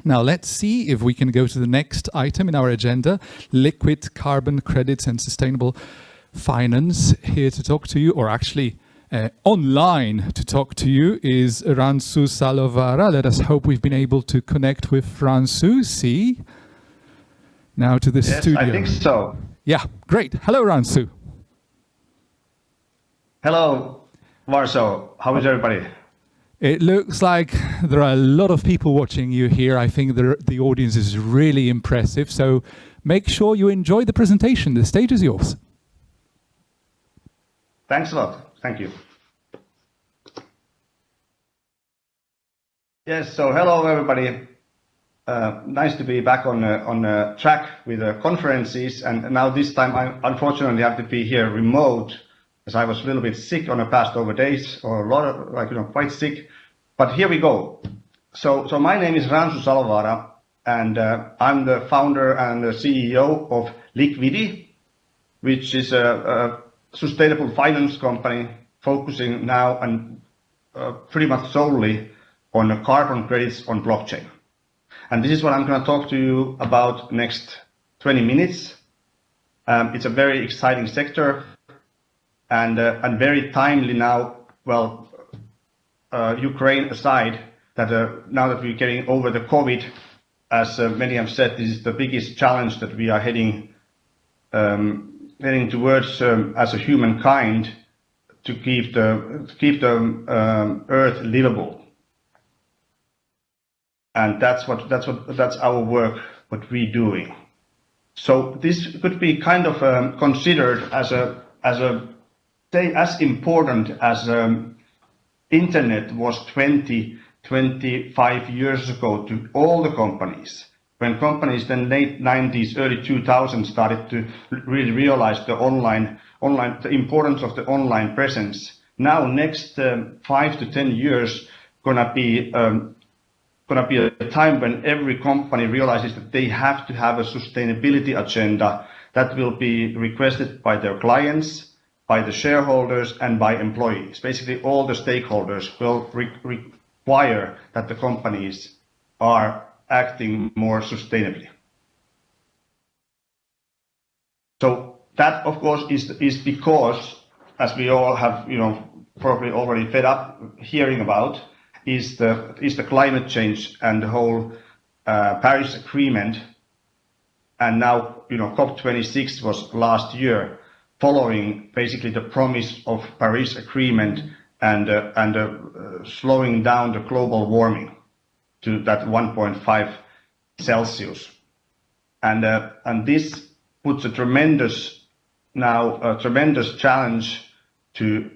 Now let's see if we can go to the next item in our agenda, liquid carbon credits and sustainable finance. Here to talk to you, or actually online to talk to you, is Ransu Salovaara. Let us hope we've been able to connect with Ransu. See? Now to the studio. I think so. Yeah, great. Hello, Ransu. Hello, Warsaw. How is everybody? It looks like there are a lot of people watching you here. I think the audience is really impressive. So make sure you enjoy the presentation. The stage is yours. Thanks a lot. Thank you. Yes, so hello, everybody. Nice to be back on track with the conferences. And now this time I unfortunately have to be here remote, as I was a little bit sick on the past over days, or a lot of, quite sick. But here we go. So my name is Ransu Salovaara, and I'm the founder and the CEO of Liquidi, which is a sustainable finance company focusing now and pretty much solely on carbon credits on blockchain. And this is what I'm going to talk to you about next 20 minutes. It's a very exciting sector. And very timely now, well, Ukraine aside, that now that we're getting over the COVID, as many have said, this is the biggest challenge that we are heading towards as a humankind, to keep the earth livable. And that's our work, what we're doing. So this could be kind of considered as important as internet was 25 years ago to all the companies. When companies then late 90s, early 2000s started to really realize the importance of the online presence. Now next 5 to 10 years gonna be a time when every company realizes that they have to have a sustainability agenda that will be requested by their clients, by the shareholders, and by employees. Basically, all the stakeholders will require that the companies are acting more sustainably. So that, of course, is because, as we all have, probably already fed up hearing about, is the climate change and the whole Paris Agreement. And now, COP26 was last year, following basically the promise of Paris Agreement and slowing down the global warming to that 1.5 Celsius. And this puts a tremendous challenge to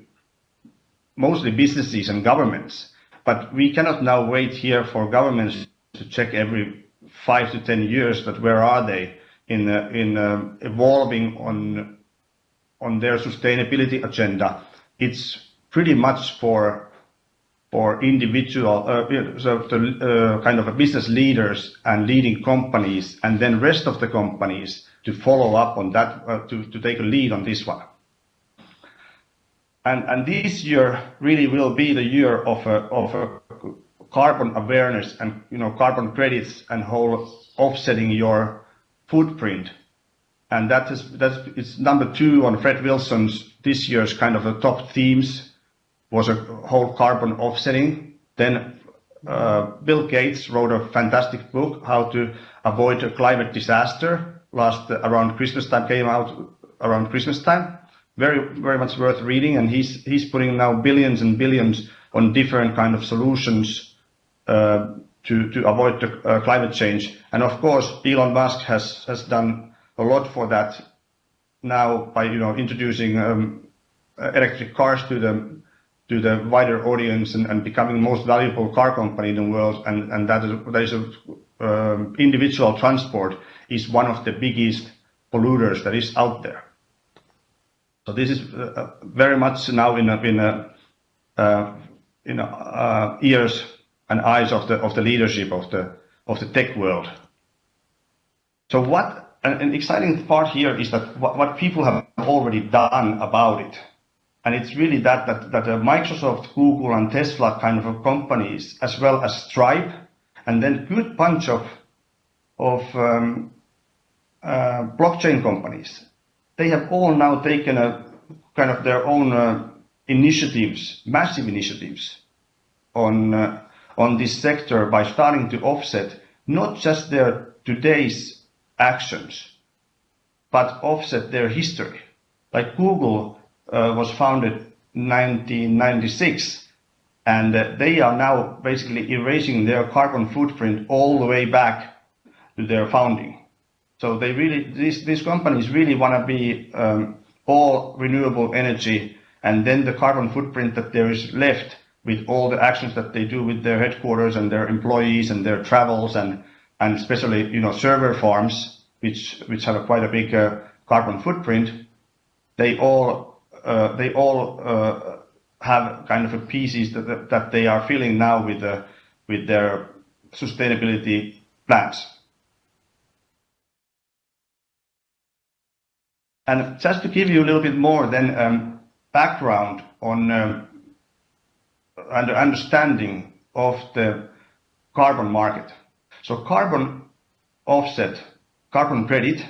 mostly businesses and governments. But we cannot now wait here for governments to check every 5 to 10 years that where are they in evolving on their sustainability agenda. It's pretty much for individual kind of a business leaders and leading companies, and then rest of the companies to follow up on that, to take a lead on this one. And this year really will be the year of carbon awareness and carbon credits and whole offsetting your footprint. And it's number 2 on Fred Wilson's this year's kind of a top themes, was a whole carbon offsetting. Then Bill Gates wrote a fantastic book, How to Avoid a Climate Disaster, around Christmas time, came out around Christmas time. Very, very much worth reading, and he's putting now billions and billions on different kind of solutions to avoid the climate change. And of course, Elon Musk has done a lot for that now by introducing electric cars to the wider audience and becoming most valuable car company in the world. And that is individual transport is one of the biggest polluters that is out there. So this is very much now in ears and eyes of the leadership of the tech world. So an exciting part here is that what people have already done about it, and it's really that Microsoft, Google, and Tesla kind of companies, as well as Stripe And then good bunch of blockchain companies, they have all now taken a kind of their own initiatives, massive initiatives on this sector by starting to offset not just their today's actions, but offset their history. Like Google was founded in 1996, and they are now basically erasing their carbon footprint all the way back to their founding. So they really, these companies really want to be all renewable energy, and then the carbon footprint that there is left with all the actions that they do with their headquarters and their employees and their travels and especially server farms which have quite a big carbon footprint. They all have kind of a pieces that they are filling now with their sustainability plans. And just to give you a little bit more then background on understanding of the carbon market. So carbon offset, carbon credit,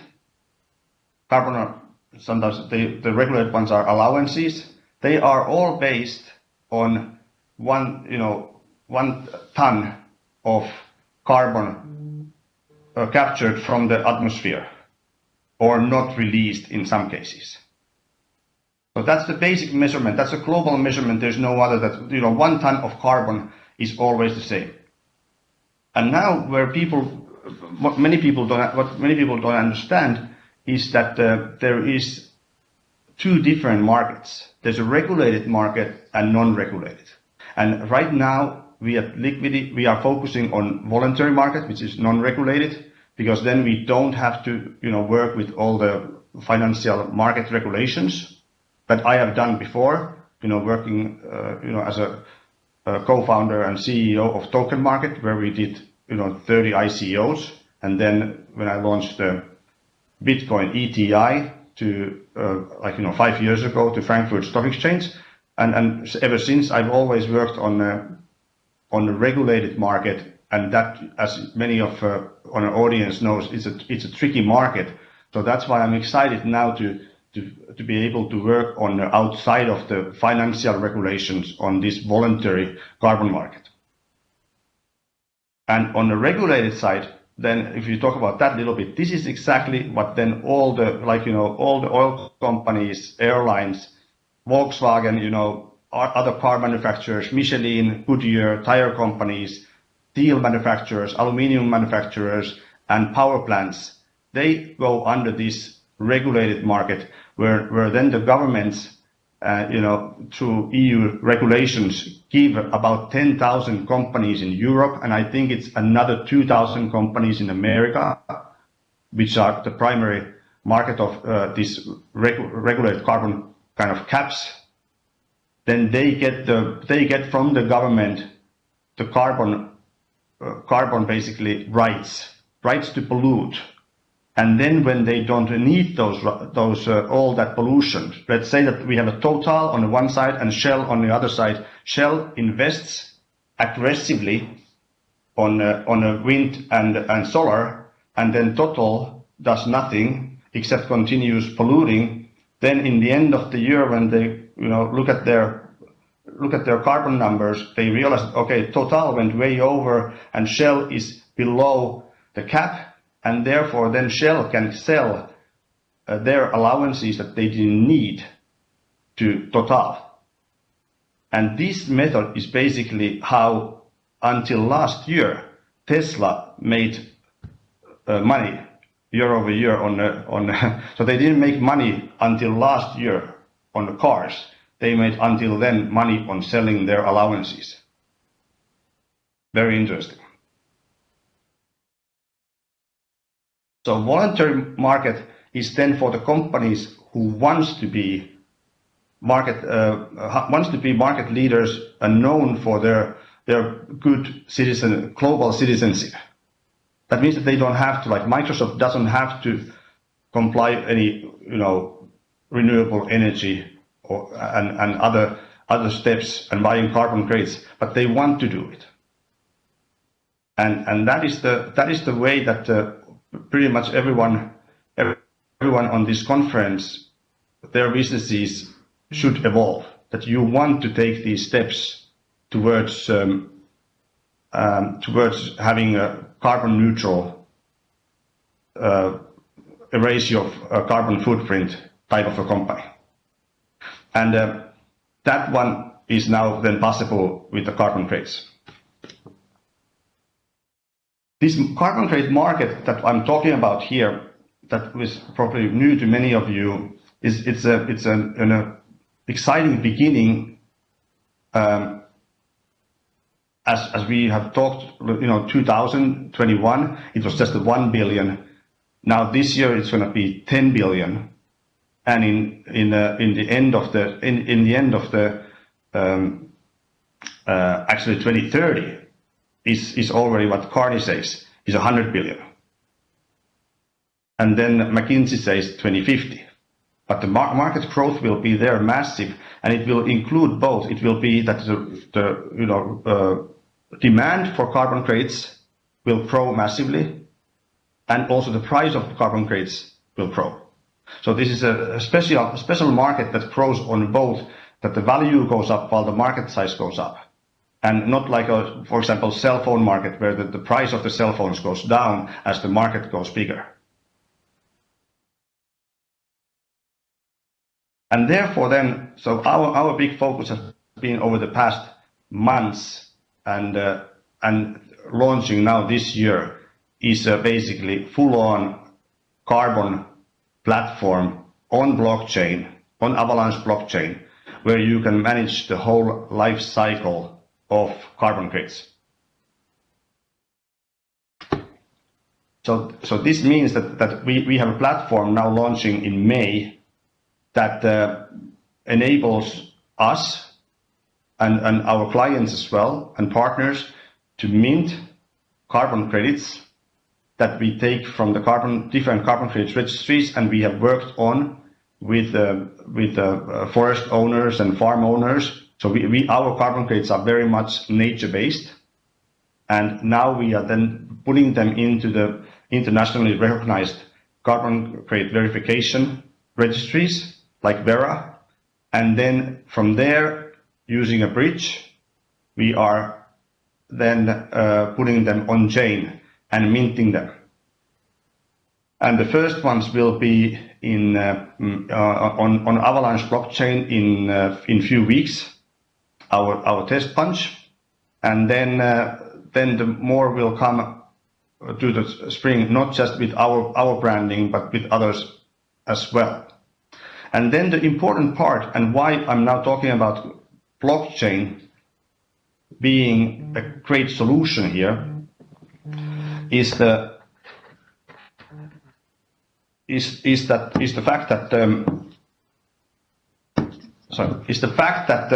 sometimes the regulated ones are allowances. They are all based on one ton of carbon captured from the atmosphere, or not released in some cases. So that's the basic measurement. That's a global measurement. There's no other that 1 ton of carbon is always the same. And now what many people don't understand is that there is 2 different markets. There's a regulated market and non-regulated. And right now we at Liquidity, we are focusing on voluntary market, which is non-regulated, because then we don't have to work with all the financial market regulations that I have done before, working as a co-founder and CEO of Token Market, where we did 30 ICOs, and then when I launched the Bitcoin ETI to 5 years ago to Frankfurt Stock Exchange, and ever since I've always worked on a regulated market. And that, as many of on our audience knows, it's a tricky market. So that's why I'm excited now to be able to work on the outside of the financial regulations on this voluntary carbon market. And on the regulated side, then if you talk about that a little bit, this is exactly what then all the oil companies, airlines, Volkswagen, other car manufacturers, Michelin, Goodyear, tire companies, steel manufacturers, aluminium manufacturers, and power plants, they go under this regulated market where then the governments, through EU regulations, give about 10,000 companies in Europe, and I think it's another 2,000 companies in America, which are the primary market of this regulated carbon kind of caps. Then they get from the government the carbon basically rights to pollute. And then when they don't need those all that pollution, let's say that we have a Total on the one side and Shell on the other side. Shell invests aggressively on wind and solar, and then Total does nothing except continues polluting. Then in the end of the year, when they look at their carbon numbers, they realize, okay, Total went way over and Shell is below the cap. And therefore, then Shell can sell their allowances that they didn't need to Total. And this method is basically how, until last year, Tesla made money year over year so they didn't make money until last year on the cars. They made until then money on selling their allowances. Very interesting. So voluntary market is then for the companies who wants to be market leaders and known for their good global citizenship. That means that they don't have to, like Microsoft doesn't have to comply any renewable energy and other steps and buying carbon credits, but they want to do it. and that is the way that pretty much everyone on this conference, their businesses should evolve. That you want to take these steps towards having a carbon neutral ratio of carbon footprint type of a company, and that one is now then possible with the carbon credits. This carbon credit market that I'm talking about here, that was probably new to many of you, it's an exciting beginning. As we have talked, 2021, it was just 1 billion. Now this year it's going to be 10 billion, and in the end of the actually 2030 is already what Carney says is 100 billion, and then McKinsey says 2050. But the market growth will be there massive, and it will include both. It will be that the demand for carbon credits will grow massively, and also the price of carbon credits will grow. So this is a special market that grows on both, that the value goes up while the market size goes up, and not like for example, cell phone market where the price of the cell phones goes down as the market goes bigger. And therefore then, so our big focus has been over the past months and launching now this year is basically full-on carbon platform on blockchain, on Avalanche blockchain, where you can manage the whole life cycle of carbon credits. So this means that we have a platform now launching in May that enables us and our clients as well and partners to mint carbon credits that we take from the different carbon credits registries, and we have worked on with forest owners and farm owners. So our carbon credits are very much nature-based, and now we are then putting them into the internationally recognized carbon credit verification registries like Vera, and then from there, using a bridge, we are then putting them on chain and minting them. And the first ones will be on Avalanche blockchain in few weeks, our test punch, and then the more will come to the spring, not just with our branding, but with others as well. And then the important part, and why I'm now talking about blockchain being a great solution here, is the fact that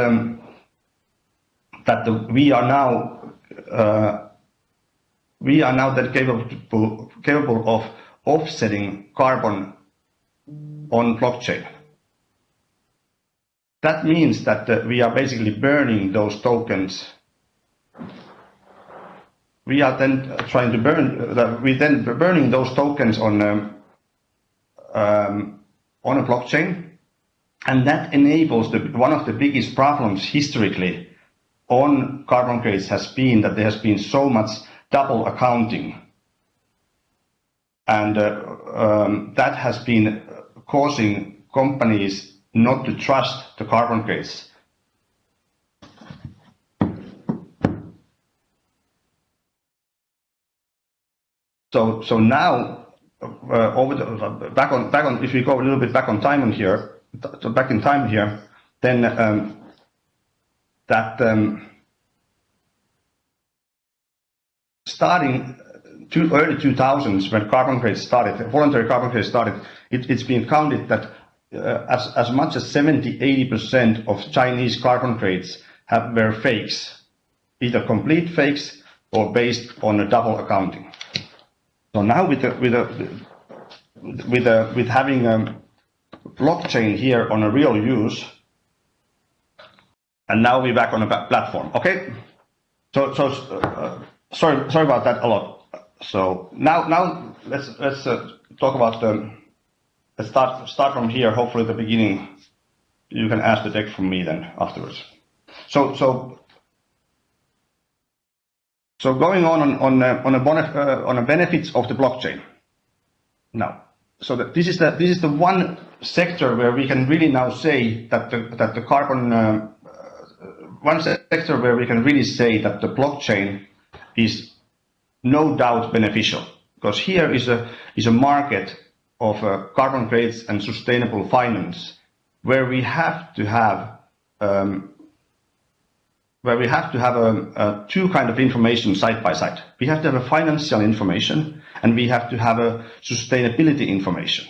we are now then capable of offsetting carbon on blockchain. That means that we are basically burning those tokens. We are then trying to burning those tokens on a blockchain, and that enables one of the biggest problems historically on carbon credits has been that there has been so much double accounting, and that has been causing companies not to trust the carbon credits. So now, if we go a little bit back in time here, then starting early 2000s, when carbon credits started, voluntary carbon credits started, it's been counted that as much as 70-80% of Chinese carbon credits were fakes, either complete fakes or based on a double accounting. So now with having a blockchain here on a real use, and now we're back on a platform. Okay, so sorry about that a lot. So now let's talk about let's start from here. Hopefully, at the beginning, you can ask the deck from me then afterwards. So going on the benefits of the blockchain. Now, so this is the one sector where we can really now say that the carbon one sector where we can really say that the blockchain is no doubt beneficial, because here is a market of carbon credits and sustainable finance where we have to have two kind of information side by side. We have to have a financial information and we have to have a sustainability information.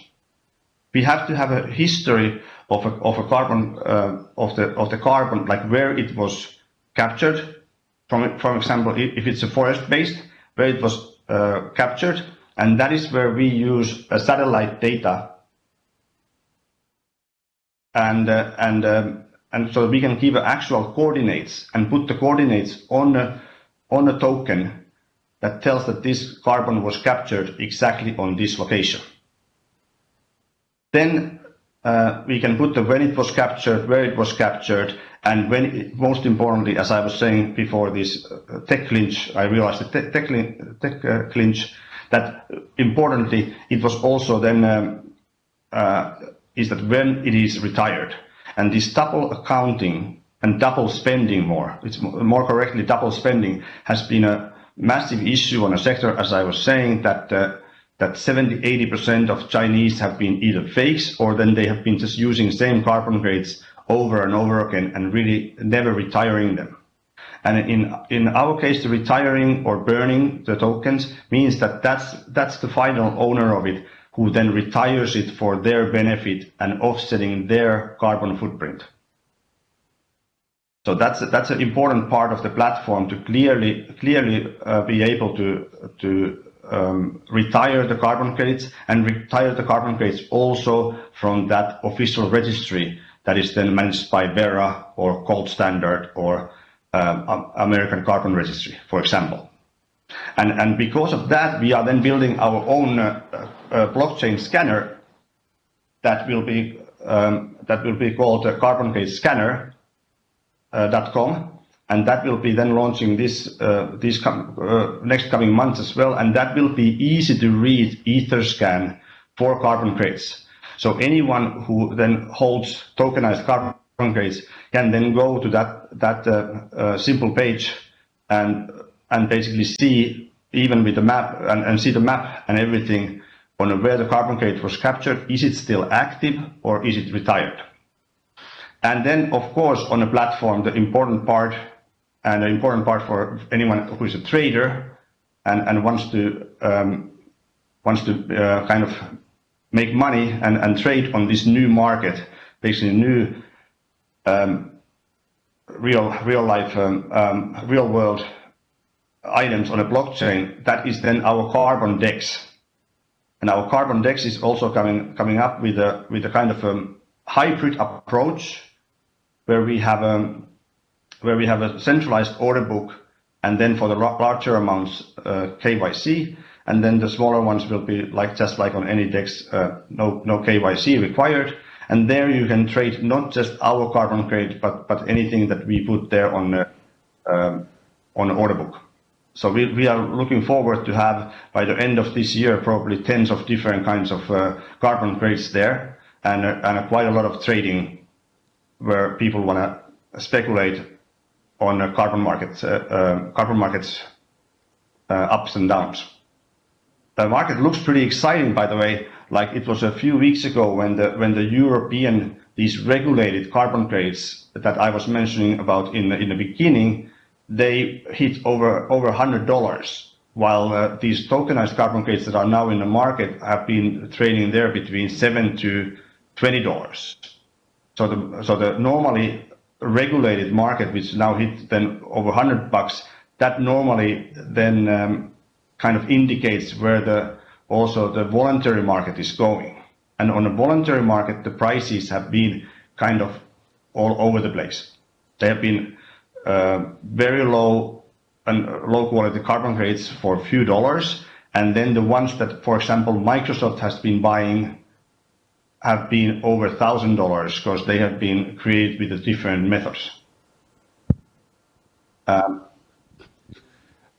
We have to have a history of a carbon of the carbon, like where it was captured. For example, if it's a forest based, where it was captured, and that is where we use satellite data, and so we can give actual coordinates and put the coordinates on a token that tells that this carbon was captured exactly on this location. Then we can put when it was captured, where it was captured, and most importantly, as I was saying before this tech clinch, I realized the tech clinch, that importantly, it was also then is that when it is retired. And this double accounting and double spending it's more correctly double spending, has been a massive issue on a sector, as I was saying, that 70–80% of Chinese have been either fakes, or then they have been just using same carbon credits over and over again and really never retiring them. And in our case, the retiring or burning the tokens means that that's the final owner of it, who then retires it for their benefit and offsetting their carbon footprint. So that's an important part of the platform, to clearly be able to retire the carbon credits, and retire the carbon credits also from that official registry that is then managed by Verra or Gold Standard or American Carbon Registry, for example. And because of that, we are then building our own blockchain scanner that will be called Carbon Credit Scanner.com, and that will be then launching these next coming months as well, and that will be easy to read Etherscan for carbon credits. So anyone who then holds tokenized carbon credits can then go to that simple page and basically see, even with the map, and see the map and everything on where the carbon credit was captured. Is it still active or is it retired? And then, of course, on a platform, the important part for anyone who is a trader and wants to kind of make money and trade on this new market, basically new real world items on a blockchain, that is then our carbon DEX. And our carbon DEX is also coming up with a kind of hybrid approach, where we have a centralized order book, and then for the larger amounts KYC, and then the smaller ones will be just like on any DEX, no KYC required. And there you can trade not just our carbon credit, but anything that we put there on the order book. So we are looking forward to have, by the end of this year, probably tens of different kinds of carbon credits there, and quite a lot of trading where people want to speculate on carbon markets ups and downs. The market looks pretty exciting, by the way. Like it was a few weeks ago when the European, these regulated carbon credits that I was mentioning about in the beginning, they hit over $100, while these tokenized carbon credits that are now in the market have been trading there between $7 to $20. So the normally regulated market, which now hit then over $100, that normally then kind of indicates where also the voluntary market is going. And on the voluntary market, the prices have been kind of all over the place. They have been very low and low quality carbon credits for a few dollars. And then the ones that, for example, Microsoft has been buying have been over $1,000 because they have been created with the different methods.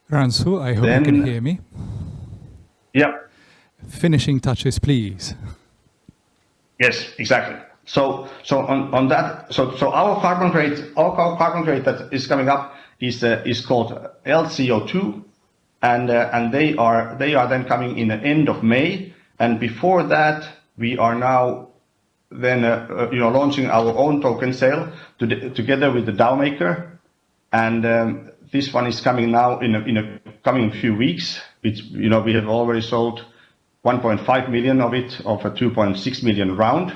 Ransu, I hope you can hear me. Yeah. Finishing touches, please. Yes, exactly. So on that, so our carbon credit that is coming up is called LCO2, and they are then coming in the end of May. And before that, we are now then launching our own token sale together with the DAO maker, and this one is coming now in a coming few weeks. Which we have already sold 1.5 million of it, of a 2.6 million round,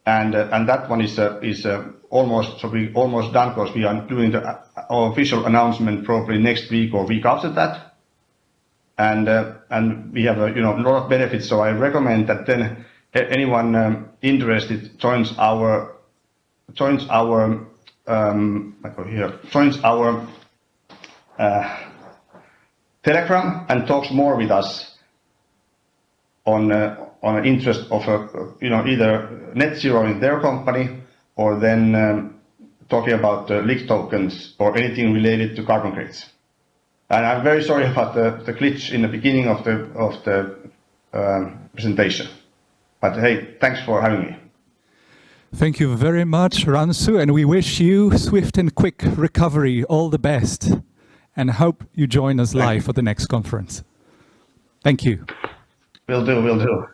and that one is almost done because we are doing our official announcement probably next week or week after that, and we have a lot of benefits. So I recommend that then anyone interested joins our Telegram and talks more with us on an interest of either net zero in their company, or then talking about leak tokens or anything related to carbon credits. And I'm very sorry about the glitch in the beginning of the presentation. But hey, thanks for having me. Thank you very much, Ransu, and we wish you swift and quick recovery. All the best, and hope you join us live for the next conference. Thank you. Will do.